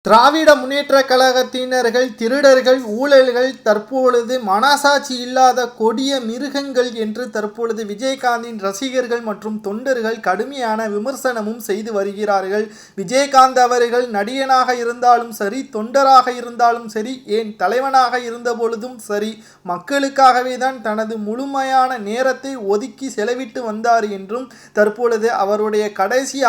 திராவிட முன்னேற்றக் கழகத்தினர்கள் திருடர்கள், ஊழல்கள், தற்பொழுது மனசாட்சி இல்லாத கொடிய மிருகங்கள் என்று தற்பொழுது விஜயகாந்தின் ரசிகர்கள் மற்றும் தொண்டர்கள் கடுமையான விமர்சனமும் செய்து வருகிறார்கள். விஜயகாந்த் அவர்கள் நடிகனாக இருந்தாலும் சரி, தொண்டராக இருந்தாலும் சரி, ஏன் தலைவனாக இருந்த பொழுதும் சரி, மக்களுக்காகவே தான் தனது முழுமையான நேரத்தை ஒதுக்கி செலவிட்டு வந்தார் என்றும், தற்பொழுது அவருடைய கடைசி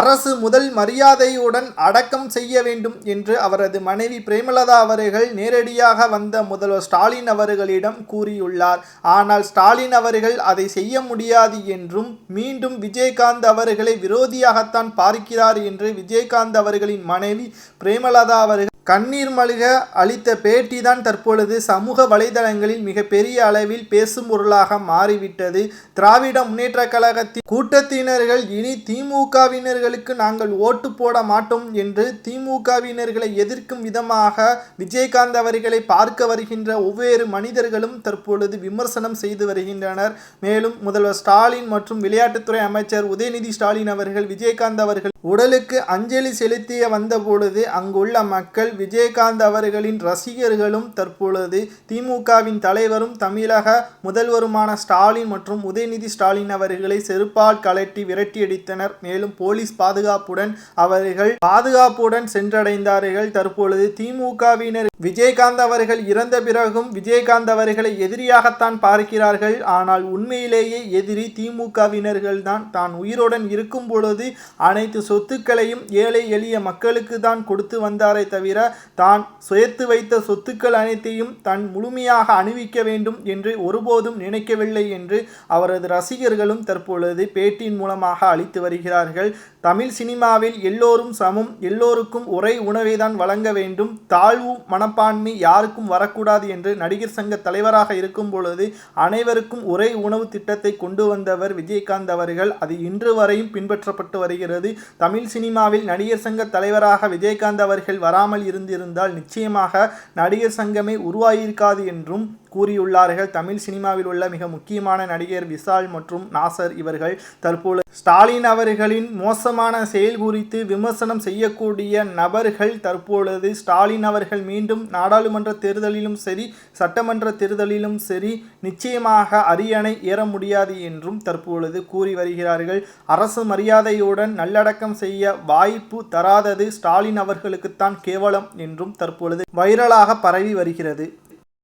அரசு முதல் மரியாதையுடன் அடக்கம் செய்ய வேண்டும் என்று அவரது மனைவி பிரேமலதா அவர்கள் நேரடியாக வந்த முதல்வர் ஸ்டாலின் அவர்களிடம் கூறியுள்ளார். ஆனால் ஸ்டாலின் அவர்கள் அதை செய்ய முடியாது என்றும், மீண்டும் விஜயகாந்த் அவர்களை விரோதியாகத்தான் பார்க்கிறார் என்று விஜயகாந்த் அவர்களின் மனைவி பிரேமலதா அவர்கள் கண்ணீர் மல்க அளித்த பேட்டி தான் தற்பொழுது சமூக வலைதளங்களில் மிகப்பெரிய அளவில் பேசும் பொருளாக மாறிவிட்டது. திராவிட முன்னேற்ற கழகத்தின் கூட்டத்தினர்கள் இனி திமுகவினர்களுக்கு நாங்கள் ஓட்டு போட மாட்டோம் என்று திமுகவினர்களை எதிர்க்கும் விதமாக விஜயகாந்த் அவர்களை பார்க்க வருகின்ற ஒவ்வொரு மனிதர்களும் தற்பொழுது விமர்சனம் செய்து வருகின்றனர். மேலும் முதல்வர் ஸ்டாலின் மற்றும் விளையாட்டுத்துறை அமைச்சர் உதயநிதி ஸ்டாலின் அவர்கள் விஜயகாந்த் அவர்கள் உடலுக்கு அஞ்சலி செலுத்திய வந்த பொழுது அங்குள்ள மக்கள் விஜயகாந்த் அவர்களின் ரசிகர்களும் தற்பொழுது திமுகவின் தலைவரும் தமிழக முதல்வருமான ஸ்டாலின் மற்றும் உதயநிதி ஸ்டாலின் அவர்களை செருப்பால் கலட்டி விரட்டியடித்தனர். மேலும் போலீஸ் பாதுகாப்புடன் சென்றடைந்தார்கள். தற்பொழுது திமுகவினர் விஜயகாந்த் அவர்கள் இறந்த பிறகும் விஜயகாந்த் அவர்களை எதிரியாகத்தான் பார்க்கிறார்கள். ஆனால் உண்மையிலேயே எதிரி திமுகவினர்கள் தான் உயிருடன் இருக்கும் பொழுது அனைத்து சொத்துக்களையும் ஏழை எளிய மக்களுக்கு தான் கொடுத்து வந்தாரே தவிர தான் சேர்த்து வைத்த சொத்துக்கள் அனைத்தையும் தான் முழுமையாக அணிவிக்க வேண்டும் என்று ஒருபோதும் நினைக்கவில்லை என்று அவரது ரசிகர்களும் தற்பொழுது பேட்டியின் மூலமாக அளித்து வருகிறார்கள். தமிழ் சினிமாவில் எல்லோரும் சமம், எல்லோருக்கும் ஒரே உணவை தான் வழங்க வேண்டும், தாழ்வு மனப்பான்மை யாருக்கும் வரக்கூடாது என்று நடிகர் சங்க தலைவராக இருக்கும் பொழுது அனைவருக்கும் ஒரே உணவு திட்டத்தை கொண்டு வந்தவர் விஜயகாந்த் அவர்கள். அது இன்று வரையும் பின்பற்றப்பட்டு வருகிறது. தமிழ் சினிமாவில் நடிகர் சங்க தலைவராக விஜயகாந்த் அவர்கள் வராமல் இருந்திருந்தால் நிச்சயமாக நடிகர் சங்கமே உருவாகியிருக்காது என்றும் கூறியுள்ளார்கள். தமிழ் சினிமாவில் உள்ள மிக முக்கியமான நடிகர் விஷால் மற்றும் நாசர் இவர்கள் தற்போது ஸ்டாலின் அவர்களின் மோசமான செயல் குறித்து விமர்சனம் செய்யக்கூடிய நபர்கள் தற்பொழுது ஸ்டாலின் அவர்கள் மீண்டும் நாடாளுமன்ற தேர்தலிலும் சரி, சட்டமன்ற தேர்தலிலும் சரி நிச்சயமாக அரியணை ஏற முடியாது என்றும் தற்பொழுது கூறி வருகிறார்கள். அரசு மரியாதையுடன் நல்லடக்கம் செய்ய வாய்ப்பு தராதது ஸ்டாலின் அவர்களுக்குத்தான் கேவலம் என்றும் தற்பொழுது வைரலாக பரவி வருகிறது.